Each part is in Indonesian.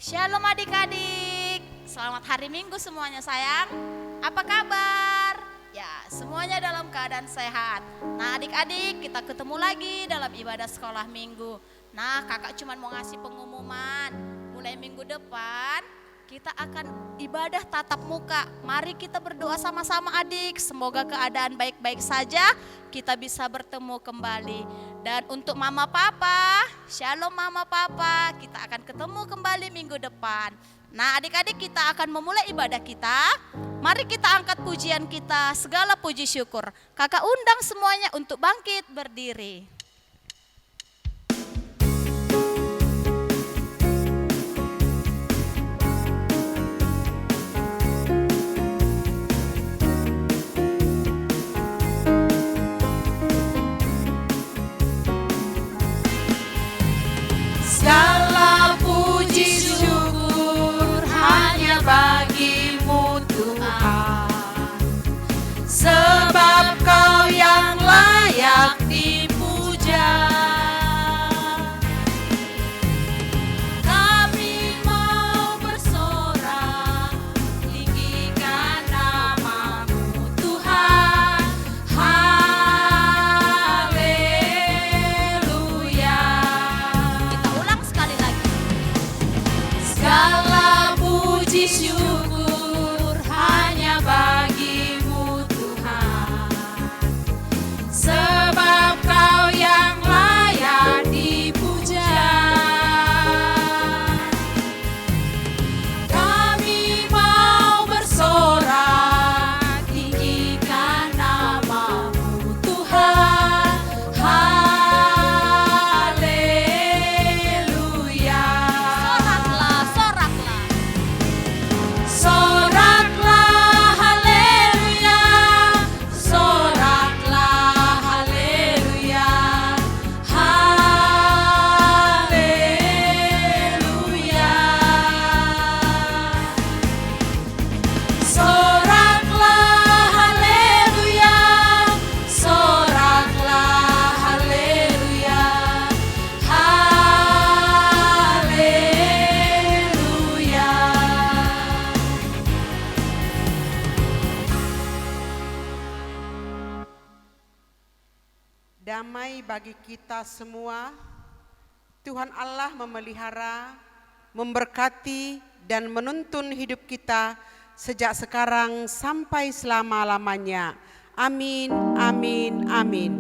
Shalom adik-adik, selamat hari Minggu semuanya sayang. Apa kabar? Ya, semuanya dalam keadaan sehat. Nah adik-adik, kita ketemu lagi dalam ibadah sekolah minggu. Nah kakak cuma mau ngasih pengumuman, mulai minggu depan kita akan ibadah tatap muka. Mari kita berdoa sama-sama adik, semoga keadaan baik-baik saja, kita bisa bertemu kembali. Dan untuk mama papa, shalom mama papa, kita akan ketemu kembali minggu depan. Nah adik-adik, kita akan memulai ibadah kita. Mari kita angkat pujian kita, segala puji syukur. Kakak undang semuanya untuk bangkit berdiri. Segala puji syukur hanya bagimu Tuhan, sebab Kau yang layak dipuja. Kami mau bersorak, tinggikan nama-Mu Tuhan. Haleluya. Kita ulang sekali lagi. Segala puji syukur hanya bagimu Tuhan, sebab Kau yang layak dipuja. Kami mau bersorak, tinggikan nama-Mu Tuhan. Haleluya. Soraklah. Soraklah haleluya, soraklah haleluya, haleluya. Soraklah haleluya, soraklah haleluya, haleluya. Damai bagi kita semua. Tuhan Allah memelihara, memberkati dan menuntun hidup kita sejak sekarang sampai selama-lamanya. Amin, amin, amin.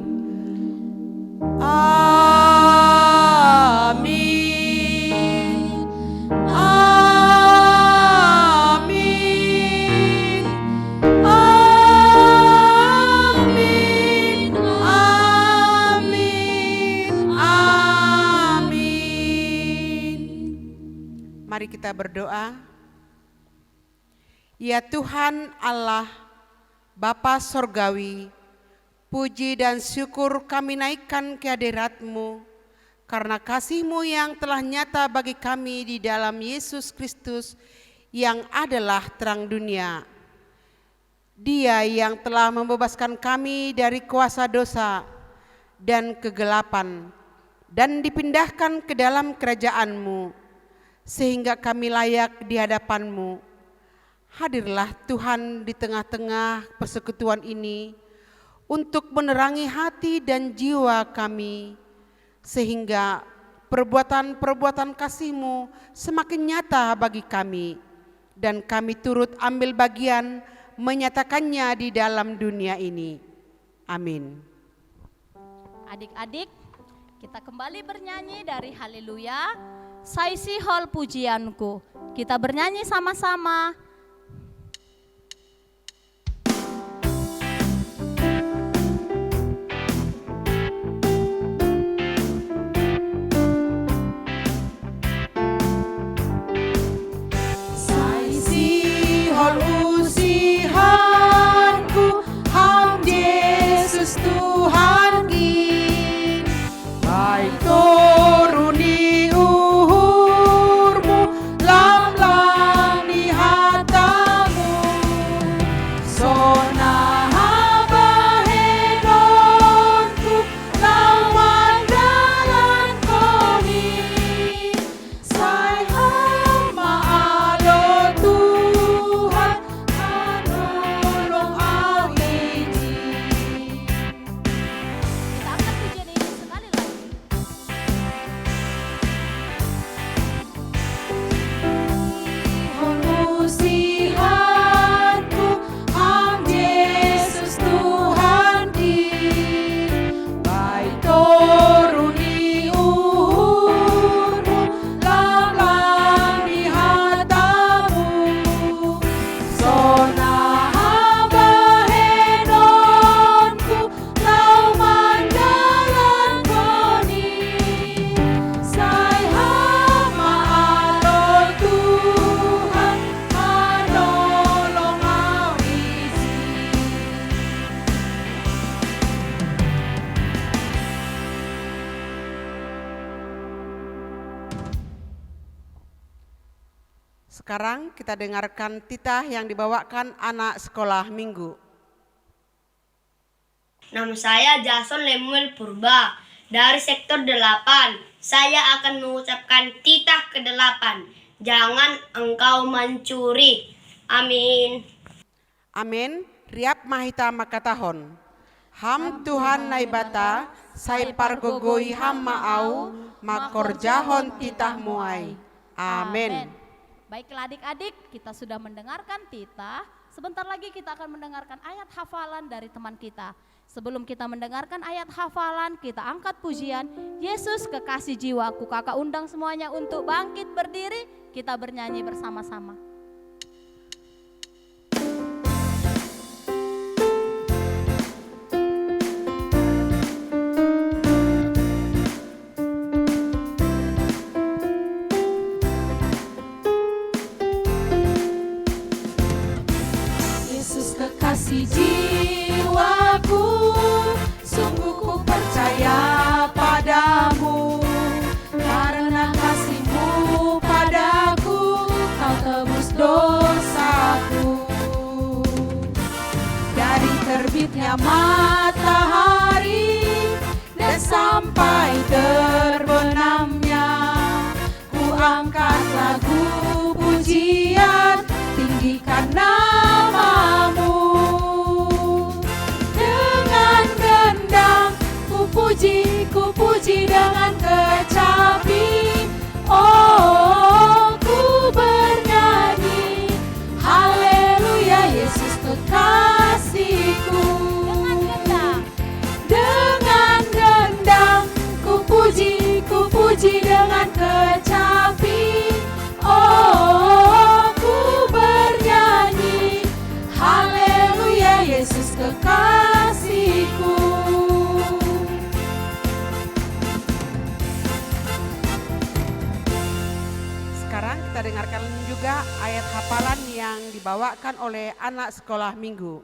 Amin. Amin. Amin. Amin. Amin. Mari kita berdoa. Ya Tuhan Allah, Bapa Sorgawi, puji dan syukur kami naikkan ke hadirat-Mu karena kasih-Mu yang telah nyata bagi kami di dalam Yesus Kristus yang adalah terang dunia. Dia yang telah membebaskan kami dari kuasa dosa dan kegelapan dan dipindahkan ke dalam kerajaan-Mu sehingga kami layak di hadapan-Mu. Hadirlah Tuhan di tengah-tengah persekutuan ini untuk menerangi hati dan jiwa kami, sehingga perbuatan-perbuatan kasih-Mu semakin nyata bagi kami, dan kami turut ambil bagian menyatakannya di dalam dunia ini. Amin. Adik-adik, kita kembali bernyanyi dari Haleluya, Saisi Hol Pujianku. Kita bernyanyi sama-sama. Saisi hol usihanku, ham Yesus Tuhan kin. Baik turuni uhurmu, lam-lam di hati Sekarang kita dengarkan titah yang dibawakan anak sekolah minggu. Nama saya Jason Lemuel Purba dari sektor 8. Saya akan mengucapkan titah ke-8. Jangan engkau mencuri. Amin. Amin. Riap mahita makatahon. Ham Tuhan naibata, sai pargogoi ham maau, makorjahon titah muai. Amin. Baiklah adik-adik, kita sudah mendengarkan titah. Sebentar lagi kita akan mendengarkan ayat hafalan dari teman kita. Sebelum kita mendengarkan ayat hafalan, kita angkat pujian. Yesus kekasih jiwaku, kakak undang semuanya untuk bangkit berdiri. Kita bernyanyi bersama-sama. Kekasih jiwaku, sungguh ku percaya padamu. Karena kasih-Mu padaku, Kau tebus dosaku. Dari terbitnya matahari dan sampai terbenamnya, ku angkat lagu pujian, tinggikan namamu. Ku puji dengan kecapi. Oh, ku bernyanyi haleluya, Yesus kekasihku. Dengan gendang ku puji dengan kecapi. Oh, ku bernyanyi haleluya, Yesus kekasihku. Sekarang kita dengarkan juga ayat hafalan yang dibawakan oleh anak sekolah minggu.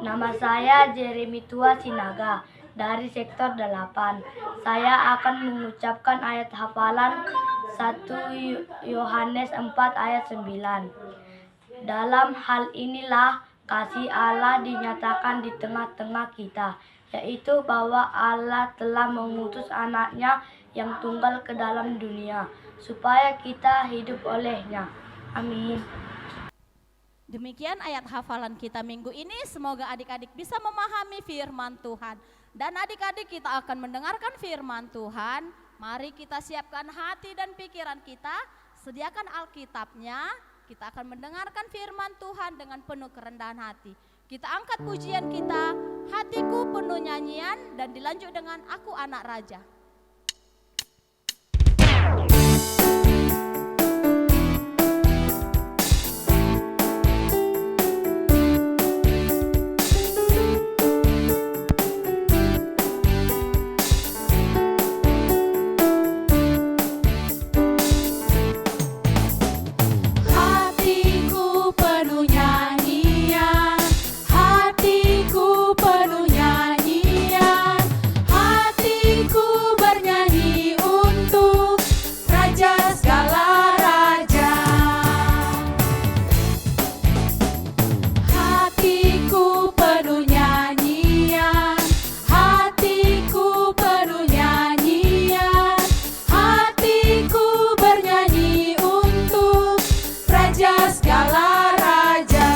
Nama saya Jeremy Tua Sinaga dari sektor 8. Saya akan mengucapkan ayat hafalan 1 Yohanes 4 ayat 9. Dalam hal inilah kasih Allah dinyatakan di tengah-tengah kita, yaitu bahwa Allah telah mengutus anaknya yang tunggal ke dalam dunia, supaya kita hidup olehnya. Amin. Demikian ayat hafalan kita minggu ini. Semoga adik-adik bisa memahami firman Tuhan. Dan adik-adik, kita akan mendengarkan firman Tuhan. Mari kita siapkan hati dan pikiran kita. Sediakan Alkitabnya. Kita akan mendengarkan firman Tuhan dengan penuh kerendahan hati. Kita angkat pujian kita, hatiku penuh nyanyian, dan dilanjut dengan Aku Anak Raja. Hatiku penuh nyanyian, hatiku penuh nyanyian, hatiku bernyanyi untuk Raja segala raja. Hatiku penuh nyanyian, hatiku penuh nyanyian, hatiku bernyanyi untuk Raja segala raja.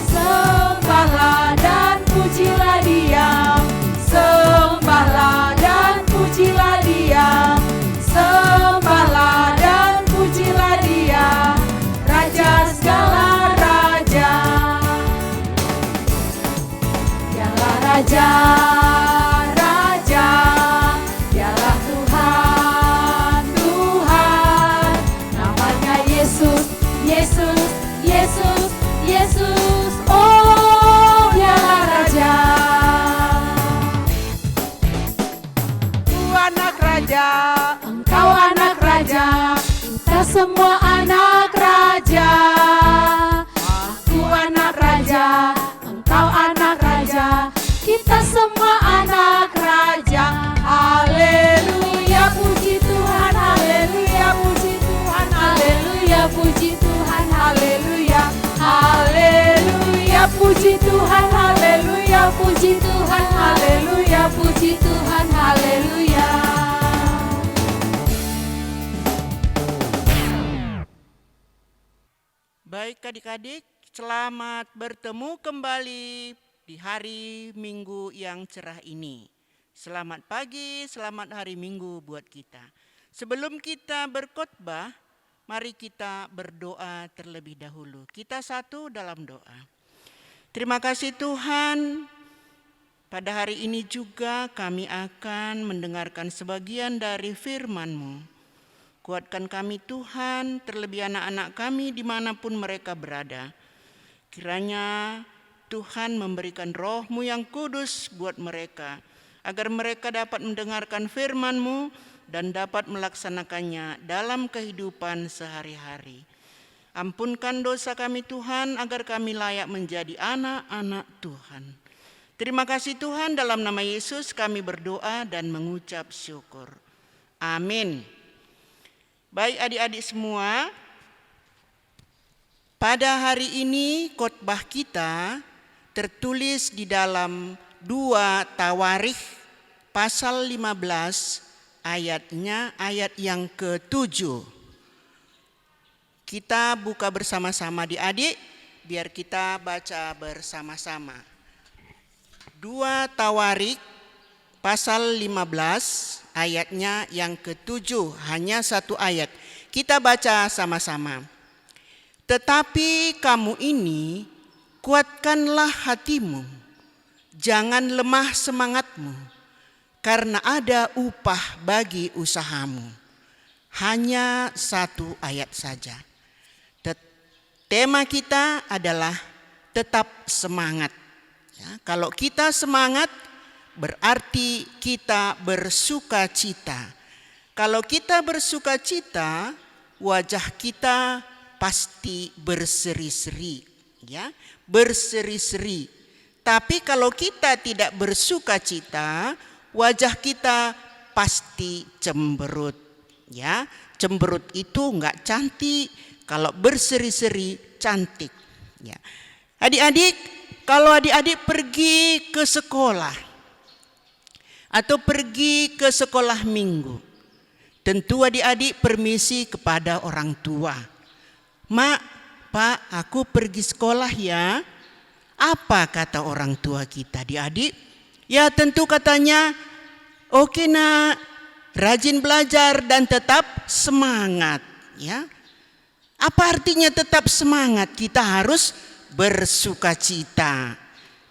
Sembahlah dan pujilah Dia, sembahlah dan pujilah Dia, sembahlah dan pujilah Dia, Raja segala raja. Dialah Raja, Raja, Dialah Tuhan, Tuhan. Namanya Yesus, Yesus, Yesus, Yesus. Oh, Dialah Raja. Ku anak raja, Engkau anak raja, kita semua anak raja. Aku anak raja, engkau anak raja, kita semua anak raja. Haleluya, puji Tuhan, haleluya, puji Tuhan. puji Tuhan, haleluya, puji Tuhan, haleluya, puji Tuhan, haleluya. Baik adik-adik, selamat bertemu kembali di hari Minggu yang cerah ini. Selamat pagi, selamat hari Minggu buat kita. Sebelum kita berkhotbah, mari kita berdoa terlebih dahulu. Kita satu dalam doa. Terima kasih Tuhan, pada hari ini juga kami akan mendengarkan sebagian dari firman-Mu. Kuatkan kami Tuhan, terlebih anak-anak kami dimanapun mereka berada. Kiranya Tuhan memberikan Roh-Mu yang kudus buat mereka, agar mereka dapat mendengarkan firman-Mu dan dapat melaksanakannya dalam kehidupan sehari-hari. Ampunkan dosa kami Tuhan, agar kami layak menjadi anak-anak Tuhan. Terima kasih Tuhan, dalam nama Yesus kami berdoa dan mengucap syukur. Amin. Baik adik-adik semua, pada hari ini khotbah kita tertulis di dalam 2 Tawarikh pasal 15 ayatnya, ayat yang ke-7. Kita buka bersama-sama adik-adik, biar kita baca bersama-sama. 2 Tawarikh pasal 15 ayatnya yang ke-7, hanya satu ayat. Kita baca sama-sama. Tetapi kamu ini, kuatkanlah hatimu, jangan lemah semangatmu, karena ada upah bagi usahamu. Hanya satu ayat saja. Tema kita adalah tetap semangat. Ya, kalau kita semangat, berarti kita bersuka cita. Kalau kita bersuka cita, wajah kita pasti berseri-seri, ya, berseri-seri. Tapi kalau kita tidak bersuka cita, wajah kita pasti cemberut, ya. Cemberut itu enggak cantik, kalau berseri-seri cantik, ya. Adik-adik, kalau adik-adik pergi ke sekolah atau pergi ke sekolah minggu, tentu adik-adik permisi kepada orang tua. Mak, Pak, aku pergi sekolah ya. Apa kata orang tua kita, adik-adik? Ya tentu katanya, oke nak, rajin belajar dan tetap semangat. Ya, apa artinya tetap semangat? Kita harus bersukacita.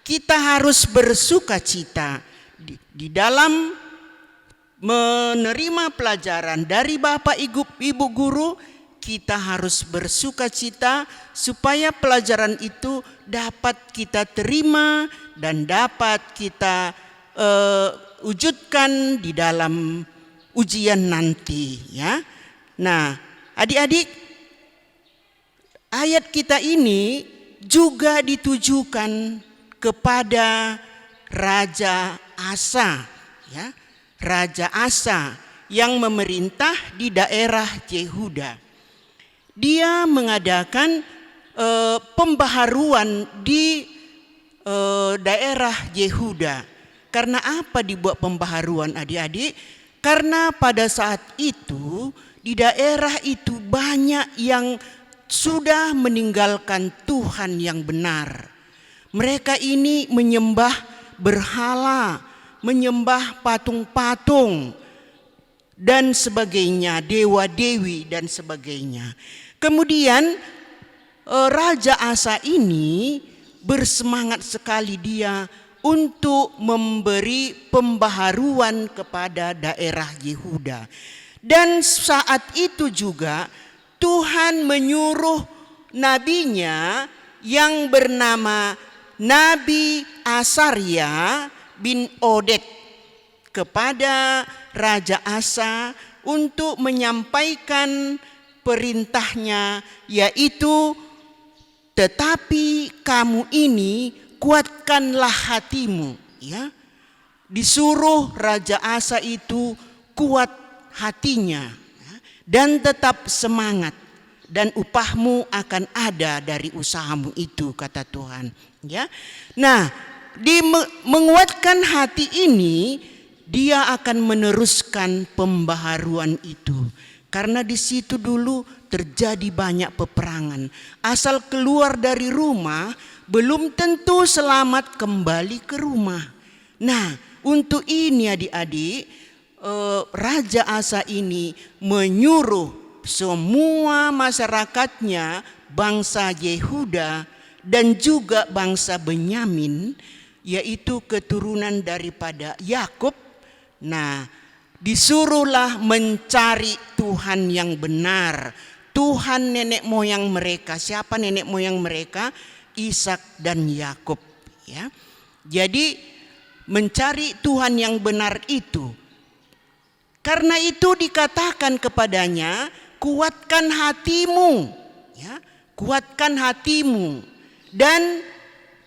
Kita harus bersukacita. Di dalam menerima pelajaran dari Bapak Ibu guru, kita harus bersukacita supaya pelajaran itu dapat kita terima dan dapat kita wujudkan di dalam ujian nanti, ya. Nah, adik-adik, ayat kita ini juga ditujukan kepada Raja Asa, ya, Raja Asa yang memerintah di daerah Yehuda. Dia mengadakan pembaharuan di daerah Yehuda. Karena apa dibuat pembaharuan adik-adik? Karena pada saat itu di daerah itu banyak yang sudah meninggalkan Tuhan yang benar. Mereka ini menyembah berhala, menyembah patung-patung dan sebagainya, dewa-dewi dan sebagainya. Kemudian Raja Asa ini bersemangat sekali dia untuk memberi pembaharuan kepada daerah Yehuda. Dan saat itu juga Tuhan menyuruh nabinya yang bernama Nabi Asaria bin Oded kepada Raja Asa untuk menyampaikan perintahnya, yaitu tetapi kamu ini kuatkanlah hatimu, ya. Disuruh Raja Asa itu kuat hatinya, ya, dan tetap semangat. dan upahmu akan ada dari usahamu itu, kata Tuhan. Ya, nah di menguatkan hati ini dia akan meneruskan pembaharuan itu, karena di situ dulu terjadi banyak peperangan. Asal keluar dari rumah belum tentu selamat kembali ke rumah. Nah, untuk ini adik-adik, Raja Asa ini menyuruh semua masyarakatnya, bangsa Yehuda dan juga bangsa Benyamin, yaitu keturunan daripada Yakub. Nah, disuruhlah mencari Tuhan yang benar, Tuhan nenek moyang mereka. Siapa nenek moyang mereka? Ishak dan Yakub, ya. Jadi mencari Tuhan yang benar itu. Karena itu dikatakan kepadanya, kuatkan hatimu, ya, kuatkan hatimu dan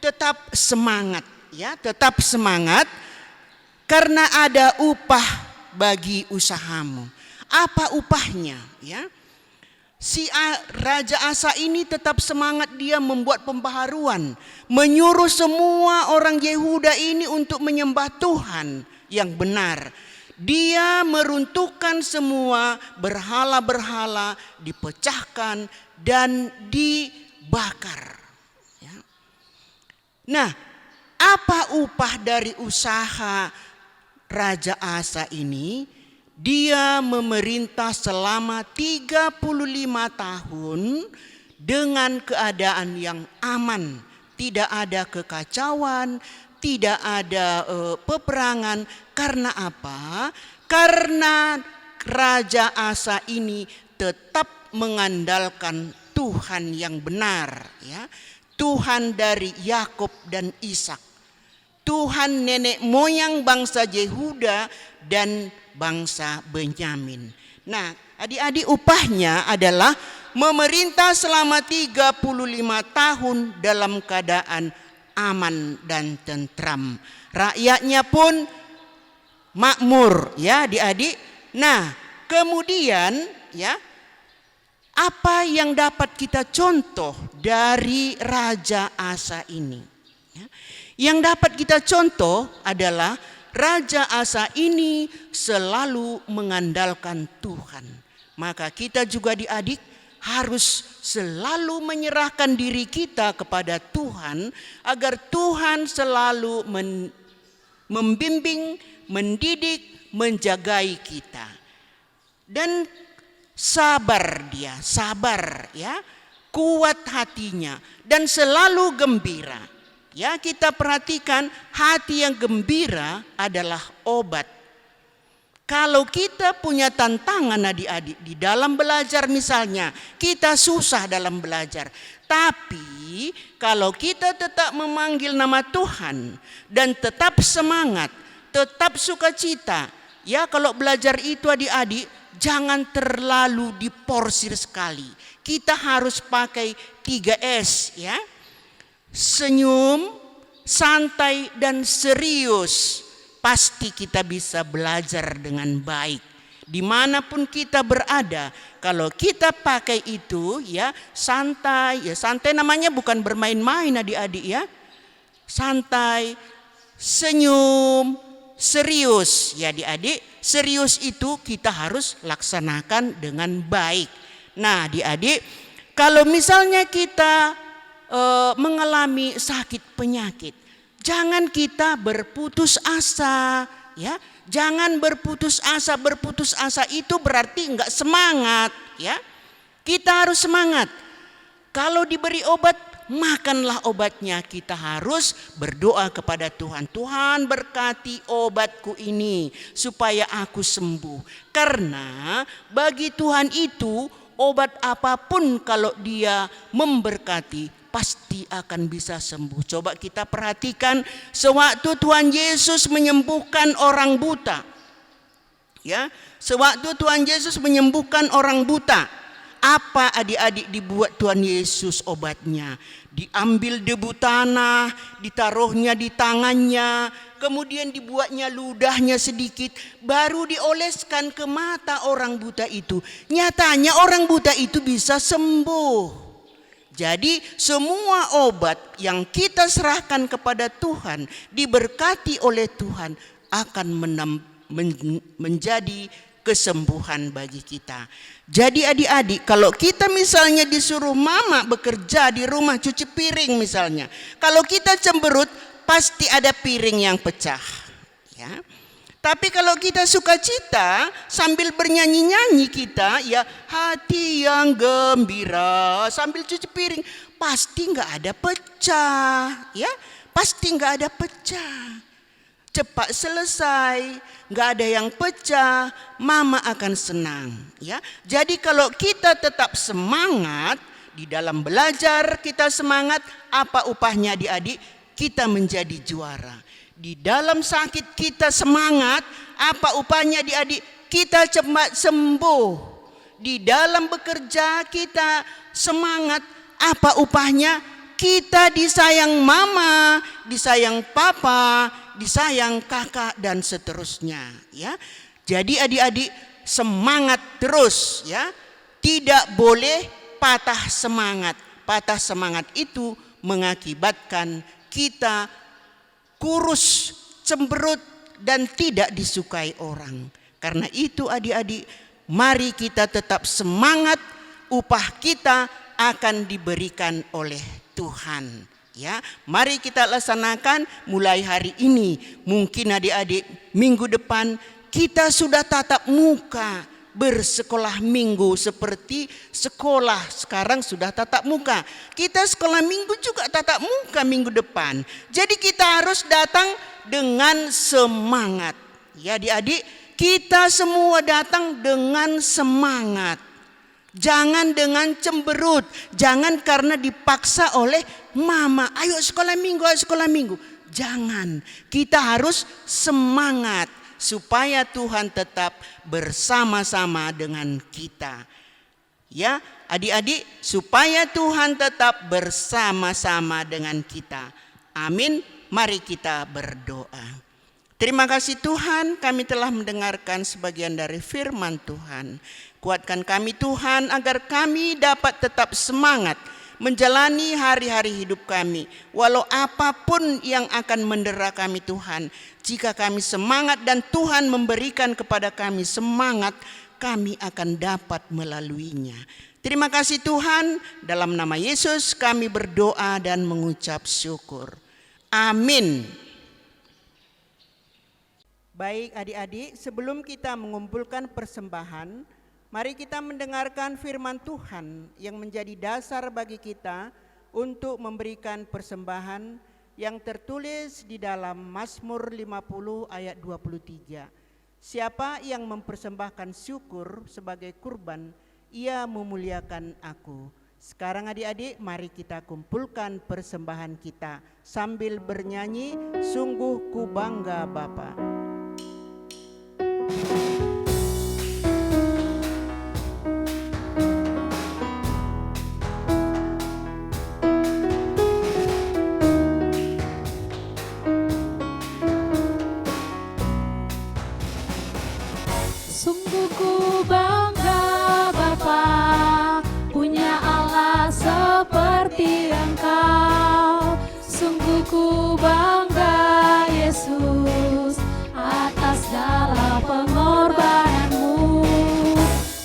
tetap semangat, ya, tetap semangat karena ada upah bagi usahamu. Apa upahnya, ya? Si Raja Asa ini tetap semangat, dia membuat pembaharuan, menyuruh semua orang Yehuda ini untuk menyembah Tuhan yang benar. Dia meruntuhkan semua berhala-berhala, dipecahkan dan dibakar. Ya. Nah, apa upah dari usaha Raja Asa ini? Dia memerintah selama 35 tahun dengan keadaan yang aman. Tidak ada kekacauan, tidak ada peperangan. Karena apa? Karena Raja Asa ini tetap mengandalkan Tuhan yang benar, ya. Tuhan dari Yakub dan Ishak, Tuhan nenek moyang bangsa Yehuda dan bangsa Benyamin. Nah, adik-adik, upahnya adalah memerintah selama 35 tahun dalam keadaan aman dan tentram. Rakyatnya pun makmur, ya adik-adik. Nah, kemudian, ya, apa yang dapat kita contoh dari Raja Asa ini? Ya, yang dapat kita contoh adalah Raja Asa ini selalu mengandalkan Tuhan. Maka kita juga adik-adik harus selalu menyerahkan diri kita kepada Tuhan, agar Tuhan selalu membimbing, mendidik, menjagai kita. Dan sabar dia, sabar, ya, kuat hatinya dan selalu gembira. Ya, kita perhatikan hati yang gembira adalah obat. Kalau kita punya tantangan adik-adik di dalam belajar misalnya, kita susah dalam belajar. Tapi kalau kita tetap memanggil nama Tuhan dan tetap semangat, tetap sukacita. Ya, kalau belajar itu adik-adik jangan terlalu diporsir sekali. Kita harus pakai 3S, ya. Senyum, santai dan serius. Pasti kita bisa belajar dengan baik. Dimanapun kita berada, kalau kita pakai itu, ya, santai. Ya, santai namanya bukan bermain-main adik-adik, ya. Santai, senyum, serius. Ya adik-adik, serius itu kita harus laksanakan dengan baik. Nah adik-adik, kalau misalnya kita mengalami sakit penyakit, jangan kita berputus asa, ya. Jangan berputus asa. Berputus asa itu berarti enggak semangat, ya. Kita harus semangat. Kalau diberi obat, makanlah obatnya. Kita harus berdoa kepada Tuhan. Tuhan, berkati obatku ini supaya aku sembuh. Karena bagi Tuhan itu obat apapun kalau dia memberkati pasti akan bisa sembuh. Coba kita perhatikan sewaktu Tuhan Yesus menyembuhkan orang buta. Ya, sewaktu Tuhan Yesus menyembuhkan orang buta, apa adik-adik dibuat Tuhan Yesus obatnya? Diambil debu tanah, ditaruhnya di tangannya, kemudian dibuatnya ludahnya sedikit, baru dioleskan ke mata orang buta itu. Nyatanya orang buta itu bisa sembuh. Jadi semua obat yang kita serahkan kepada Tuhan, diberkati oleh Tuhan, akan menjadi kesembuhan bagi kita. Jadi adik-adik, kalau kita misalnya disuruh mama bekerja di rumah cuci piring misalnya, kalau kita cemberut pasti ada piring yang pecah, ya. Tapi kalau kita sukacita sambil bernyanyi-nyanyi kita, ya hati yang gembira sambil cuci piring, pasti nggak ada pecah, ya, pasti nggak ada pecah. Cepat selesai, nggak ada yang pecah, mama akan senang, ya. Jadi kalau kita tetap semangat di dalam belajar, kita semangat, apa upahnya adik-adik? Kita menjadi juara. Di dalam sakit kita semangat, apa upahnya adik-adik? Kita cepat sembuh. Di dalam bekerja kita semangat, apa upahnya? Kita disayang mama, disayang papa, disayang kakak dan seterusnya, ya. Jadi adik-adik semangat terus, ya. Tidak boleh patah semangat. Patah semangat itu mengakibatkan kita kurus, cemberut dan tidak disukai orang. Karena itu adik-adik, mari kita tetap semangat, upah kita akan diberikan oleh Tuhan. Ya, mari kita laksanakan mulai hari ini. Mungkin adik-adik minggu depan kita sudah tatap muka bersekolah minggu seperti sekolah sekarang sudah tatap muka. Kita sekolah minggu juga tatap muka minggu depan. Jadi kita harus datang dengan semangat. Ya adik-adik, kita semua datang dengan semangat. Jangan dengan cemberut, jangan karena dipaksa oleh mama, ayo sekolah minggu, ayo sekolah minggu. Jangan, kita harus semangat supaya Tuhan tetap bersama-sama dengan kita. Ya, adik-adik, supaya Tuhan tetap bersama-sama dengan kita. Amin. Mari kita berdoa. Terima kasih Tuhan, kami telah mendengarkan sebagian dari firman Tuhan. Kuatkan kami Tuhan agar kami dapat tetap semangat menjalani hari-hari hidup kami. Walau apapun yang akan mendera kami Tuhan, jika kami semangat dan Tuhan memberikan kepada kami semangat, kami akan dapat melaluinya. Terima kasih Tuhan, dalam nama Yesus kami berdoa dan mengucap syukur. Amin. Baik adik-adik, sebelum kita mengumpulkan persembahan, mari kita mendengarkan firman Tuhan yang menjadi dasar bagi kita untuk memberikan persembahan yang tertulis di dalam Mazmur 50 ayat 23. Siapa yang mempersembahkan syukur sebagai kurban, ia memuliakan aku. Sekarang adik-adik, mari kita kumpulkan persembahan kita sambil bernyanyi, sungguh ku bangga Bapa. Sungguh ku bangga Bapa, punya Allah seperti Engkau. Sungguh ku bangga Yesus, atas segala pengorbananmu.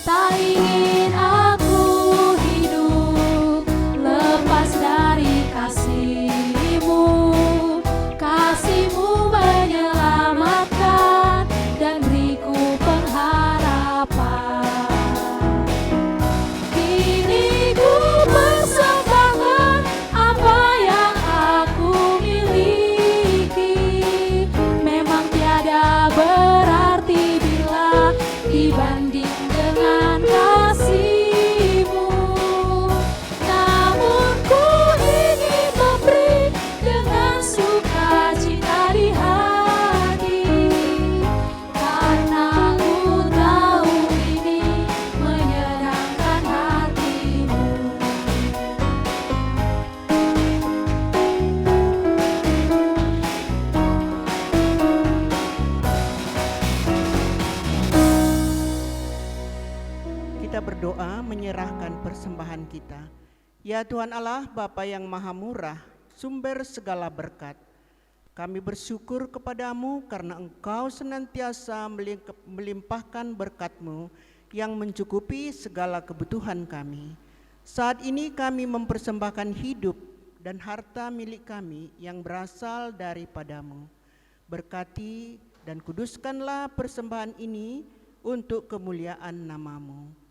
Tak ingin aku hidup lepas dari kasih-Mu. Kasih-Mu menyelamatkan dan beriku pengharapan. Kini ku persembahkan apa yang aku miliki. kita berdoa menyerahkan persembahan kita. Ya Tuhan Allah, Bapa yang Maha Murah, sumber segala berkat, kami bersyukur kepadamu karena Engkau senantiasa melimpahkan berkat-Mu yang mencukupi segala kebutuhan kami. Saat ini kami mempersembahkan hidup dan harta milik kami yang berasal daripadamu. Berkati dan kuduskanlah persembahan ini untuk kemuliaan nama-Mu.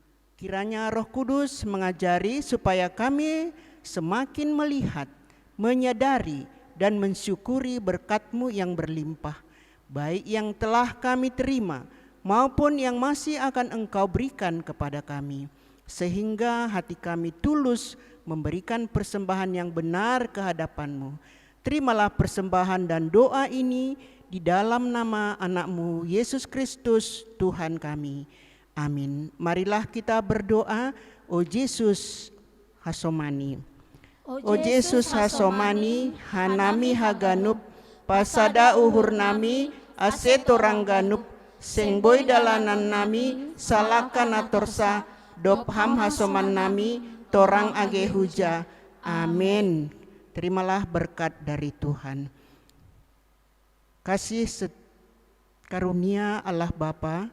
Kiranya Roh Kudus mengajari supaya kami semakin melihat, menyadari, dan mensyukuri berkat-Mu yang berlimpah, baik yang telah kami terima maupun yang masih akan Engkau berikan kepada kami, sehingga hati kami tulus memberikan persembahan yang benar ke hadapan-Mu. Terimalah persembahan dan doa ini di dalam nama anak-Mu Yesus Kristus Tuhan kami. Amin. Marilah kita berdoa. O Yesus Hasomani. O Yesus Hasomani, hanami haganup, pasada uhur nami, ase torangganup, sengboy dalanan nami, salakan atorsa, dopham hasoman nami, torang age huja. Amin. Terimalah berkat dari Tuhan. Kasih karunia Allah Bapa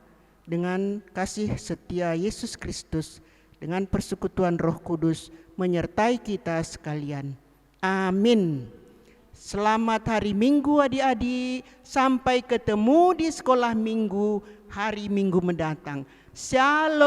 dengan kasih setia Yesus Kristus dengan persekutuan Roh Kudus menyertai kita sekalian. Amin. Selamat hari Minggu adik-adik. Sampai ketemu di sekolah minggu hari Minggu mendatang. Shalom.